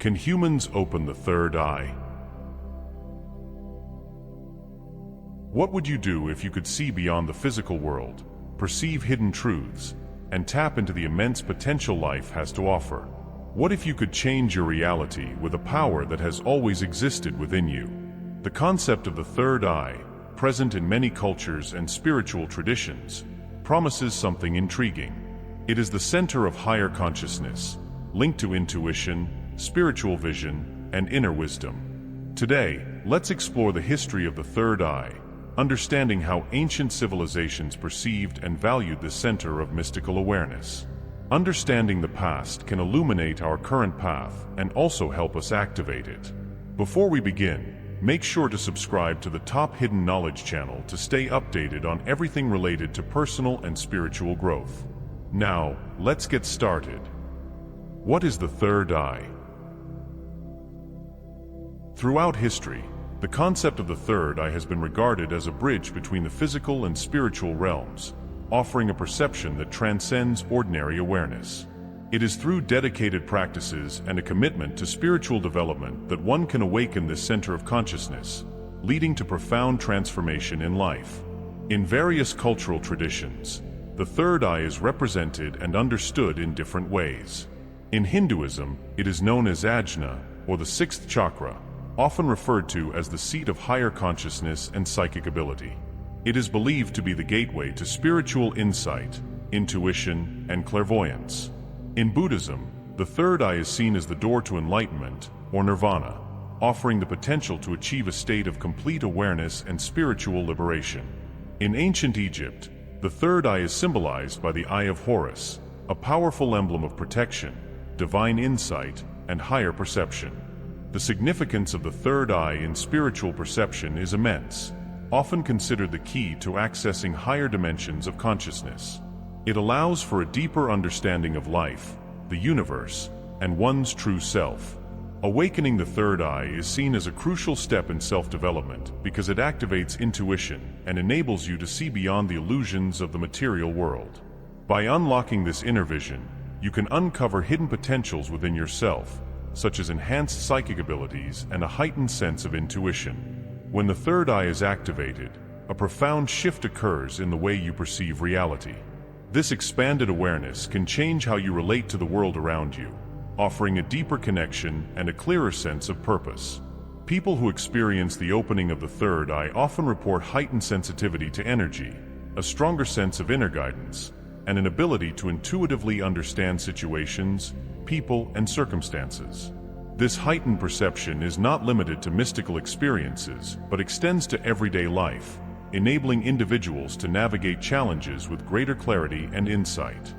Can humans open the third eye? What would you do if you could see beyond the physical world, perceive hidden truths, and tap into the immense potential life has to offer? What if you could change your reality with a power that has always existed within you? The concept of the third eye, present in many cultures and spiritual traditions, promises something intriguing. It is the center of higher consciousness, linked to intuition, spiritual vision, and inner wisdom. Today, let's explore the history of the third eye, understanding how ancient civilizations perceived and valued this center of mystical awareness. Understanding the past can illuminate our current path and also help us activate it. Before we begin, make sure to subscribe to the Top Hidden Knowledge channel to stay updated on everything related to personal and spiritual growth. Now, let's get started. What is the third eye? Throughout history, the concept of the third eye has been regarded as a bridge between the physical and spiritual realms, offering a perception that transcends ordinary awareness. It is through dedicated practices and a commitment to spiritual development that one can awaken this center of consciousness, leading to profound transformation in life. In various cultural traditions, the third eye is represented and understood in different ways. In Hinduism, it is known as Ajna, or the sixth chakra, often referred to as the seat of higher consciousness and psychic ability. It is believed to be the gateway to spiritual insight, intuition, and clairvoyance. In Buddhism, the third eye is seen as the door to enlightenment, or nirvana, offering the potential to achieve a state of complete awareness and spiritual liberation. In ancient Egypt, the third eye is symbolized by the Eye of Horus, a powerful emblem of protection, divine insight, and higher perception. The significance of the third eye in spiritual perception is immense, often considered the key to accessing higher dimensions of consciousness. It allows for a deeper understanding of life, the universe, and one's true self. Awakening the third eye is seen as a crucial step in self-development because it activates intuition and enables you to see beyond the illusions of the material world. By unlocking this inner vision, you can uncover hidden potentials within yourself, such as enhanced psychic abilities and a heightened sense of intuition. When the third eye is activated, a profound shift occurs in the way you perceive reality. This expanded awareness can change how you relate to the world around you, offering a deeper connection and a clearer sense of purpose. People who experience the opening of the third eye often report heightened sensitivity to energy, a stronger sense of inner guidance, and an ability to intuitively understand situations, people, and circumstances. This heightened perception is not limited to mystical experiences, but extends to everyday life, enabling individuals to navigate challenges with greater clarity and insight.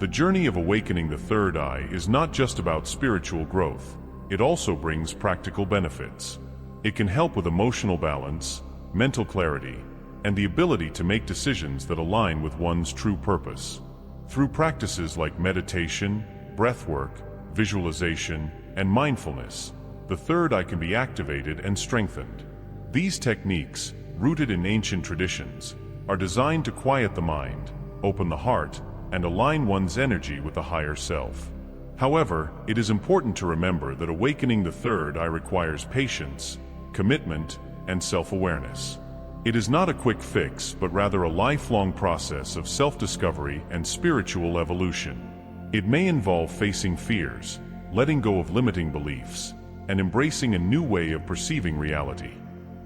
The journey of awakening the third eye is not just about spiritual growth, it also brings practical benefits. It can help with emotional balance, mental clarity, and the ability to make decisions that align with one's true purpose. Through practices like meditation, breathwork, visualization, and mindfulness, the third eye can be activated and strengthened. These techniques, rooted in ancient traditions, are designed to quiet the mind, open the heart, and align one's energy with the higher self. However, it is important to remember that awakening the third eye requires patience, commitment, and self-awareness. It is not a quick fix, but rather a lifelong process of self-discovery and spiritual evolution. It may involve facing fears, letting go of limiting beliefs, and embracing a new way of perceiving reality.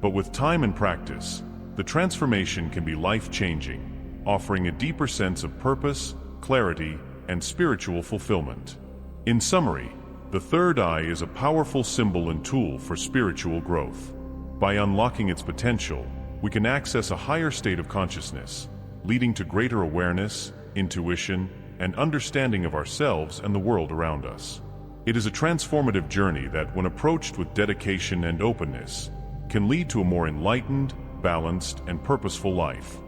But with time and practice, the transformation can be life-changing, offering a deeper sense of purpose, clarity, and spiritual fulfillment. In summary, the third eye is a powerful symbol and tool for spiritual growth. By unlocking its potential, we can access a higher state of consciousness, leading to greater awareness, intuition, and understanding of ourselves and the world around us. It is a transformative journey that, when approached with dedication and openness, can lead to a more enlightened, balanced, and purposeful life.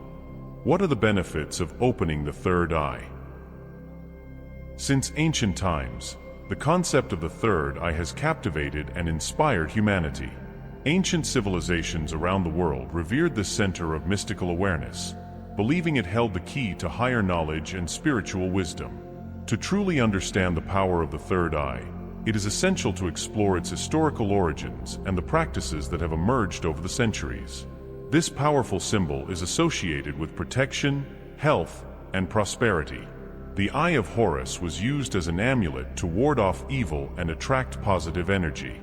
What are the benefits of opening the third eye? Since ancient times, the concept of the third eye has captivated and inspired humanity. Ancient civilizations around the world revered this center of mystical awareness, believing it held the key to higher knowledge and spiritual wisdom. To truly understand the power of the third eye, it is essential to explore its historical origins and the practices that have emerged over the centuries. This powerful symbol is associated with protection, health, and prosperity. The Eye of Horus was used as an amulet to ward off evil and attract positive energy.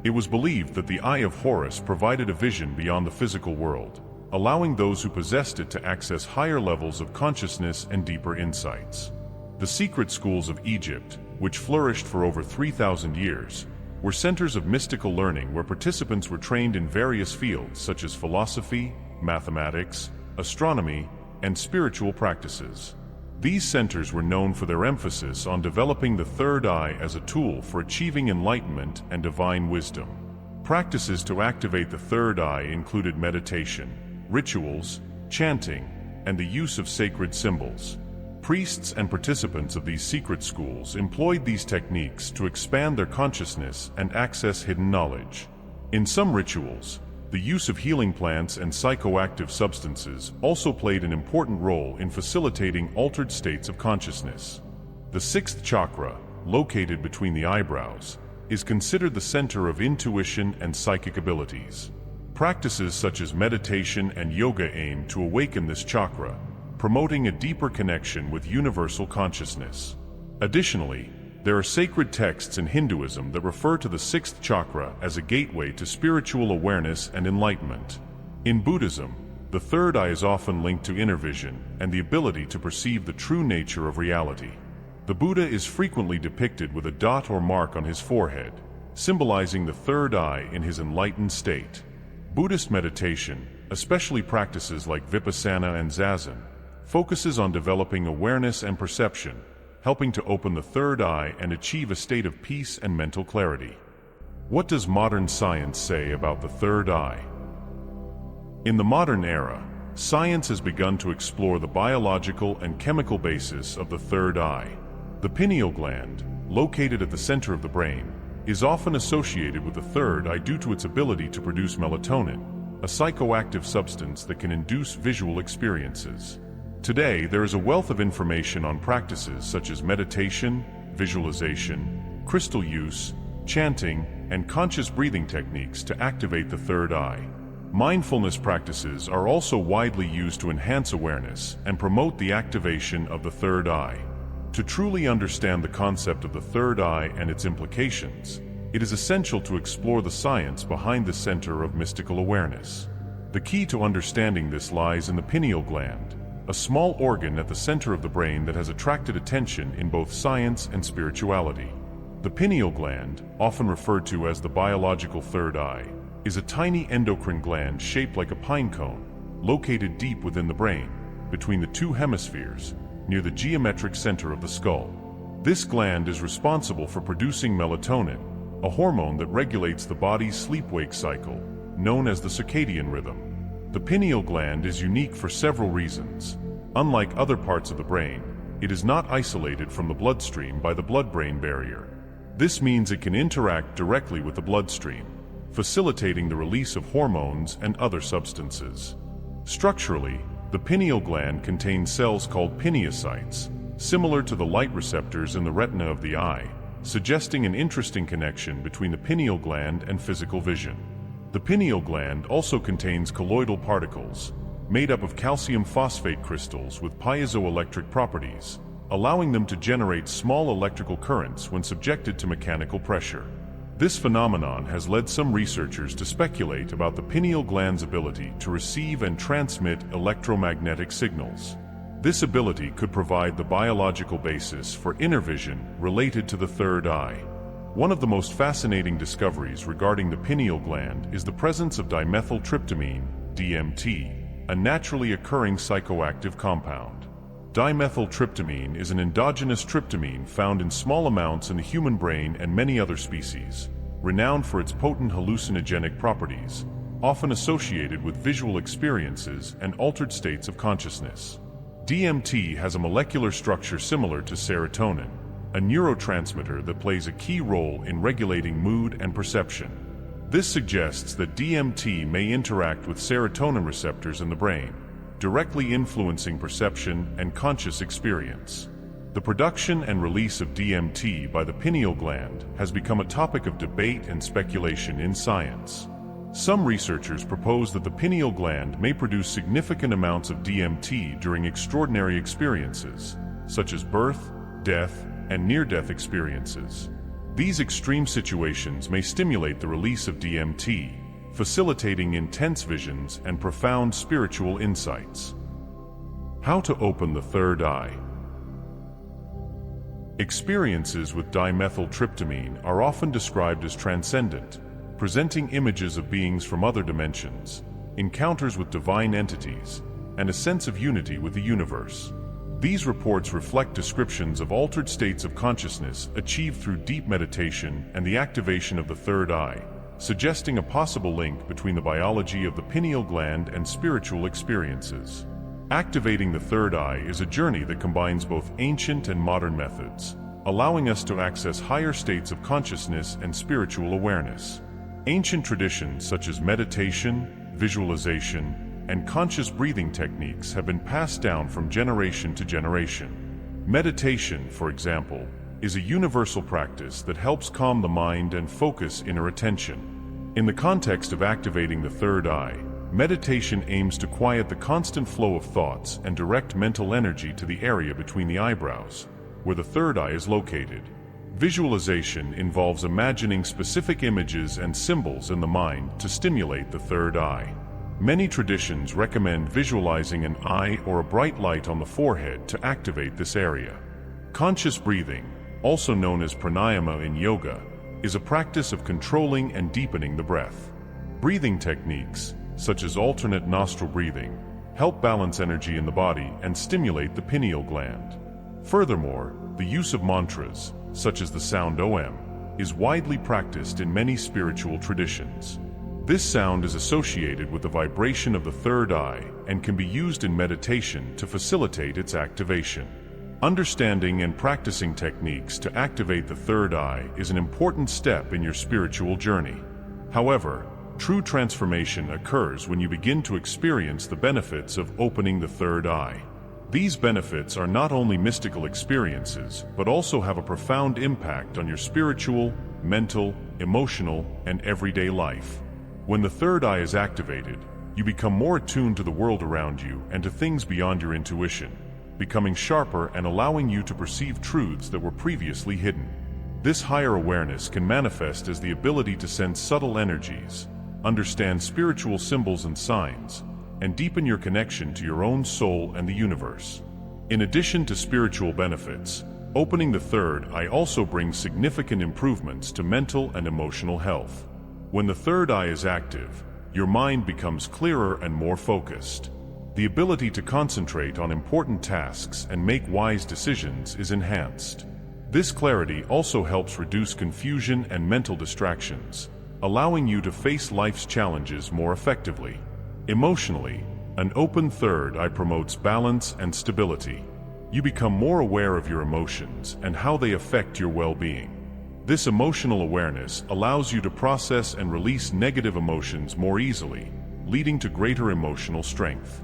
It was believed that the Eye of Horus provided a vision beyond the physical world, allowing those who possessed it to access higher levels of consciousness and deeper insights. The secret schools of Egypt, which flourished for over 3,000 years, were centers of mystical learning where participants were trained in various fields such as philosophy, mathematics, astronomy, and spiritual practices. These centers were known for their emphasis on developing the third eye as a tool for achieving enlightenment and divine wisdom. Practices to activate the third eye included meditation, rituals, chanting, and the use of sacred symbols. Priests and participants of these secret schools employed these techniques to expand their consciousness and access hidden knowledge. In some rituals, the use of healing plants and psychoactive substances also played an important role in facilitating altered states of consciousness. The sixth chakra, located between the eyebrows, is considered the center of intuition and psychic abilities. Practices such as meditation and yoga aim to awaken this chakra, promoting a deeper connection with universal consciousness. Additionally, there are sacred texts in Hinduism that refer to the sixth chakra as a gateway to spiritual awareness and enlightenment. In Buddhism, the third eye is often linked to inner vision and the ability to perceive the true nature of reality. The Buddha is frequently depicted with a dot or mark on his forehead, symbolizing the third eye in his enlightened state. Buddhist meditation, especially practices like Vipassana and Zazen, focuses on developing awareness and perception, helping to open the third eye and achieve a state of peace and mental clarity. What does modern science say about the third eye? In the modern era, science has begun to explore the biological and chemical basis of the third eye. The pineal gland, located at the center of the brain, is often associated with the third eye due to its ability to produce melatonin, a psychoactive substance that can induce visual experiences. Today, there is a wealth of information on practices such as meditation, visualization, crystal use, chanting, and conscious breathing techniques to activate the third eye. Mindfulness practices are also widely used to enhance awareness and promote the activation of the third eye. To truly understand the concept of the third eye and its implications, it is essential to explore the science behind the center of mystical awareness. The key to understanding this lies in the pineal gland, a small organ at the center of the brain that has attracted attention in both science and spirituality. The pineal gland, often referred to as the biological third eye, is a tiny endocrine gland shaped like a pine cone, located deep within the brain, between the two hemispheres, near the geometric center of the skull. This gland is responsible for producing melatonin, a hormone that regulates the body's sleep-wake cycle, known as the circadian rhythm. The pineal gland is unique for several reasons. Unlike other parts of the brain, it is not isolated from the bloodstream by the blood-brain barrier. This means it can interact directly with the bloodstream, facilitating the release of hormones and other substances. Structurally, the pineal gland contains cells called pineocytes, similar to the light receptors in the retina of the eye, suggesting an interesting connection between the pineal gland and physical vision. The pineal gland also contains colloidal particles, made up of calcium phosphate crystals with piezoelectric properties, allowing them to generate small electrical currents when subjected to mechanical pressure. This phenomenon has led some researchers to speculate about the pineal gland's ability to receive and transmit electromagnetic signals. This ability could provide the biological basis for inner vision related to the third eye. One of the most fascinating discoveries regarding the pineal gland is the presence of dimethyltryptamine, DMT, a naturally occurring psychoactive compound. Dimethyltryptamine is an endogenous tryptamine found in small amounts in the human brain and many other species, renowned for its potent hallucinogenic properties, often associated with visual experiences and altered states of consciousness. DMT has a molecular structure similar to serotonin, a neurotransmitter that plays a key role in regulating mood and perception. This suggests that DMT may interact with serotonin receptors in the brain, directly influencing perception and conscious experience. The production and release of DMT by the pineal gland has become a topic of debate and speculation in science. Some researchers propose that the pineal gland may produce significant amounts of DMT during extraordinary experiences, such as birth, death, and near-death experiences. These extreme situations may stimulate the release of DMT, facilitating intense visions and profound spiritual insights. How to open the third eye. Experiences with dimethyltryptamine are often described as transcendent, presenting images of beings from other dimensions, encounters with divine entities, and a sense of unity with the universe. These reports reflect descriptions of altered states of consciousness achieved through deep meditation and the activation of the third eye, suggesting a possible link between the biology of the pineal gland and spiritual experiences. Activating the third eye is a journey that combines both ancient and modern methods, allowing us to access higher states of consciousness and spiritual awareness. Ancient traditions such as meditation, visualization, and conscious breathing techniques have been passed down from generation to generation. Meditation, for example, is a universal practice that helps calm the mind and focus inner attention. In the context of activating the third eye, meditation aims to quiet the constant flow of thoughts and direct mental energy to the area between the eyebrows, where the third eye is located. Visualization involves imagining specific images and symbols in the mind to stimulate the third eye. Many traditions recommend visualizing an eye or a bright light on the forehead to activate this area. Conscious breathing, also known as pranayama in yoga, is a practice of controlling and deepening the breath. Breathing techniques, such as alternate nostril breathing, help balance energy in the body and stimulate the pineal gland. Furthermore, the use of mantras, such as the sound Om, is widely practiced in many spiritual traditions. This sound is associated with the vibration of the third eye and can be used in meditation to facilitate its activation. Understanding and practicing techniques to activate the third eye is an important step in your spiritual journey. However, true transformation occurs when you begin to experience the benefits of opening the third eye. These benefits are not only mystical experiences, but also have a profound impact on your spiritual, mental, emotional, and everyday life. When the third eye is activated, you become more attuned to the world around you and to things beyond your intuition, becoming sharper and allowing you to perceive truths that were previously hidden. This higher awareness can manifest as the ability to sense subtle energies, understand spiritual symbols and signs, and deepen your connection to your own soul and the universe. In addition to spiritual benefits, opening the third eye also brings significant improvements to mental and emotional health. When the third eye is active, your mind becomes clearer and more focused. The ability to concentrate on important tasks and make wise decisions is enhanced. This clarity also helps reduce confusion and mental distractions, allowing you to face life's challenges more effectively. Emotionally, an open third eye promotes balance and stability. You become more aware of your emotions and how they affect your well-being. This emotional awareness allows you to process and release negative emotions more easily, leading to greater emotional strength.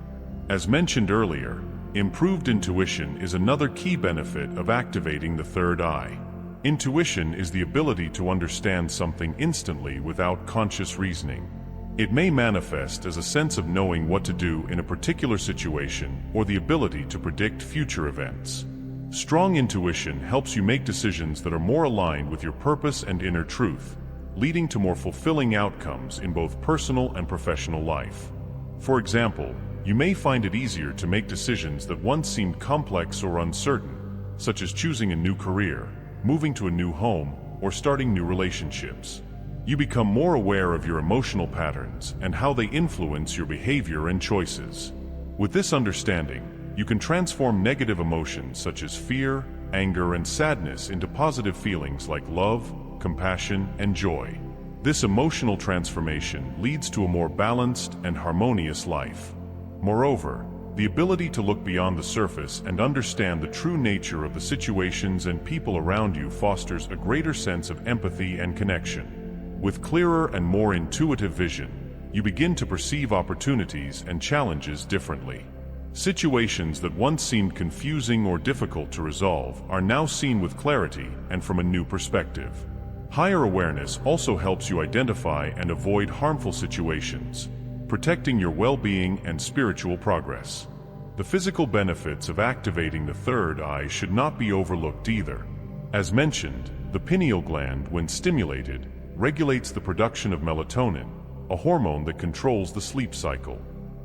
As mentioned earlier, improved intuition is another key benefit of activating the third eye. Intuition is the ability to understand something instantly without conscious reasoning. It may manifest as a sense of knowing what to do in a particular situation or the ability to predict future events. Strong intuition helps you make decisions that are more aligned with your purpose and inner truth, leading to more fulfilling outcomes in both personal and professional life. For example, you may find it easier to make decisions that once seemed complex or uncertain, such as choosing a new career, moving to a new home, or starting new relationships. You become more aware of your emotional patterns and how they influence your behavior and choices. With this understanding, you can transform negative emotions such as fear, anger, and sadness into positive feelings like love, compassion, and joy. This emotional transformation leads to a more balanced and harmonious life. Moreover, the ability to look beyond the surface and understand the true nature of the situations and people around you fosters a greater sense of empathy and connection. With clearer and more intuitive vision, you begin to perceive opportunities and challenges differently. Situations that once seemed confusing or difficult to resolve are now seen with clarity and from a new perspective. Higher awareness also helps you identify and avoid harmful situations, protecting your well-being and spiritual progress. The physical benefits of activating the third eye should not be overlooked either. As mentioned, the pineal gland, when stimulated, regulates the production of melatonin, a hormone that controls the sleep cycle.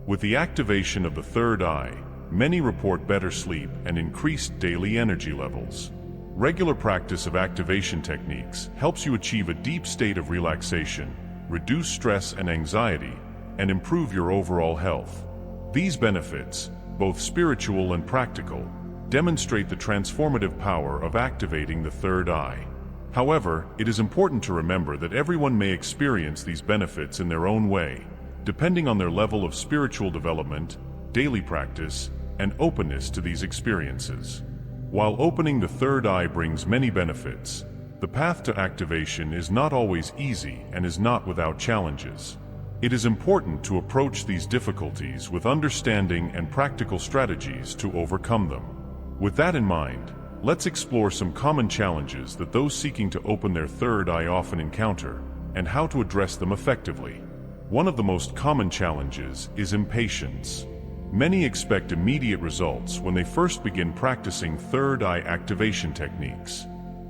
With the activation of the third eye, many report better sleep and increased daily energy levels. Regular practice of activation techniques helps you achieve a deep state of relaxation, reduce stress and anxiety, and improve your overall health. These benefits, both spiritual and practical, demonstrate the transformative power of activating the third eye. However, it is important to remember that everyone may experience these benefits in their own way, depending on their level of spiritual development, daily practice, and openness to these experiences. While opening the third eye brings many benefits, the path to activation is not always easy and is not without challenges. It is important to approach these difficulties with understanding and practical strategies to overcome them. With that in mind, let's explore some common challenges that those seeking to open their third eye often encounter, and how to address them effectively. One of the most common challenges is impatience. Many expect immediate results when they first begin practicing third eye activation techniques.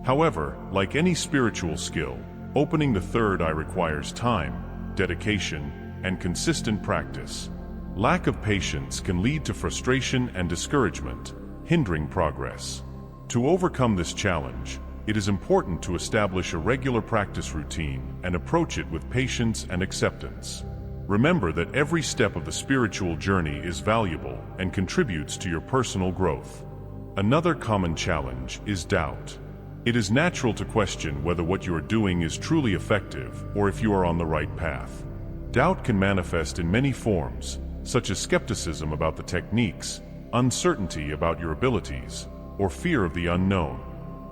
However, like any spiritual skill, opening the third eye requires time, dedication, and consistent practice. Lack of patience can lead to frustration and discouragement, hindering progress. To overcome this challenge, it is important to establish a regular practice routine and approach it with patience and acceptance. Remember that every step of the spiritual journey is valuable and contributes to your personal growth. Another common challenge is doubt. It is natural to question whether what you are doing is truly effective or if you are on the right path. Doubt can manifest in many forms, such as skepticism about the techniques, uncertainty about your abilities, or fear of the unknown.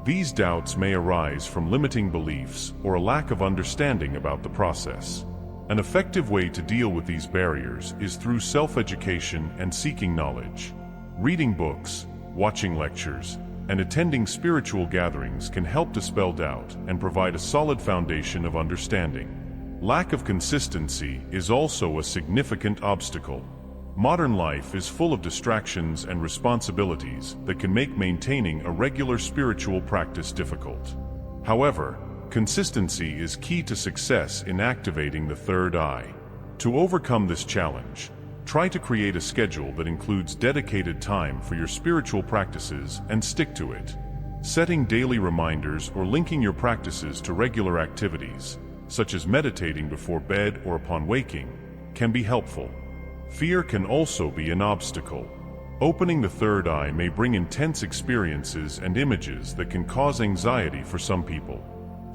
These doubts may arise from limiting beliefs or a lack of understanding about the process. An effective way to deal with these barriers is through self-education and seeking knowledge. Reading books, watching lectures, and attending spiritual gatherings can help dispel doubt and provide a solid foundation of understanding. Lack of consistency is also a significant obstacle. Modern life is full of distractions and responsibilities that can make maintaining a regular spiritual practice difficult. However, consistency is key to success in activating the third eye. To overcome this challenge, try to create a schedule that includes dedicated time for your spiritual practices and stick to it. Setting daily reminders or linking your practices to regular activities, such as meditating before bed or upon waking, can be helpful. Fear can also be an obstacle. Opening the third eye may bring intense experiences and images that can cause anxiety for some people.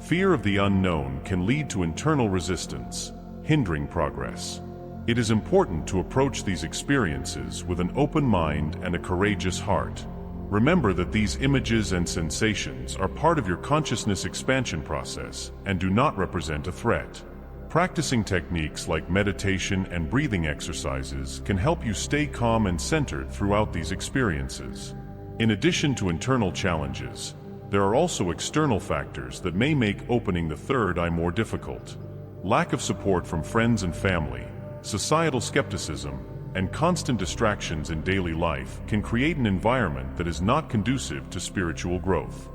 Fear of the unknown can lead to internal resistance, hindering progress. It is important to approach these experiences with an open mind and a courageous heart. Remember that these images and sensations are part of your consciousness expansion process and do not represent a threat. Practicing techniques like meditation and breathing exercises can help you stay calm and centered throughout these experiences. In addition to internal challenges, there are also external factors that may make opening the third eye more difficult. Lack of support from friends and family, societal skepticism, and constant distractions in daily life can create an environment that is not conducive to spiritual growth.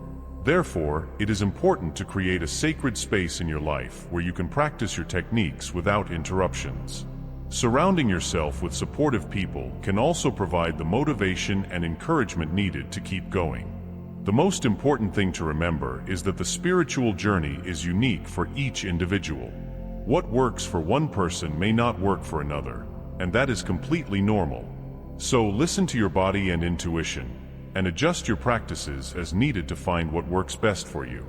Therefore, it is important to create a sacred space in your life where you can practice your techniques without interruptions. Surrounding yourself with supportive people can also provide the motivation and encouragement needed to keep going. The most important thing to remember is that the spiritual journey is unique for each individual. What works for one person may not work for another, and that is completely normal. So listen to your body and intuition, and adjust your practices as needed to find what works best for you.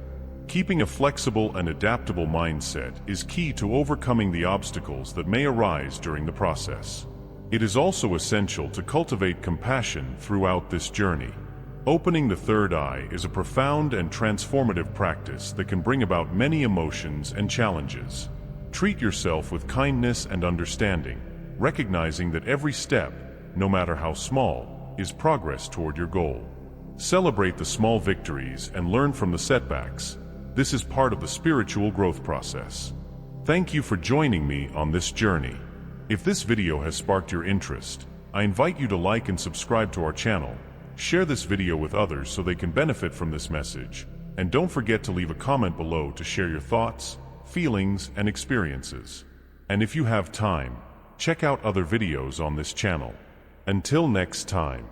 Keeping a flexible and adaptable mindset is key to overcoming the obstacles that may arise during the process. It is also essential to cultivate compassion throughout this journey. Opening the third eye is a profound and transformative practice that can bring about many emotions and challenges. Treat yourself with kindness and understanding, recognizing that every step, no matter how small, is progress toward your goal. Celebrate the small victories and learn from the setbacks. This is part of the spiritual growth process. Thank you for joining me on this journey. If this video has sparked your interest, I invite you to like and subscribe to our channel. Share this video with others so they can benefit from this message. And don't forget to leave a comment below to share your thoughts, feelings, and experiences. And if you have time, check out other videos on this channel. Until next time.